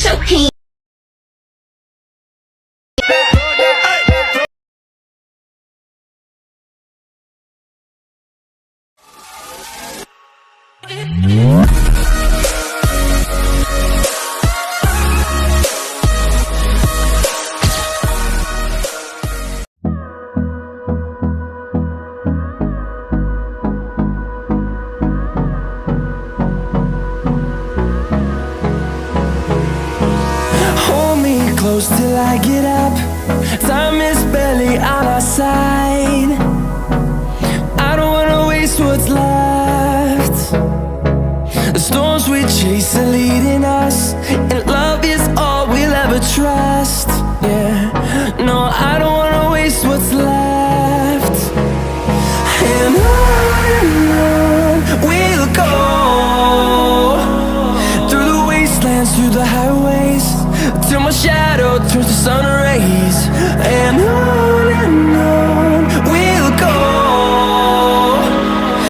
choking. Close till I get up. Time is barely on our side. I don't wanna waste what's left. The storms we chase are leading us, and love is all we'll ever trust. Yeah, no, I don't wanna waste what's left. And on we'll go, through the wastelands, through the highways, till my shadow turns to sun rays.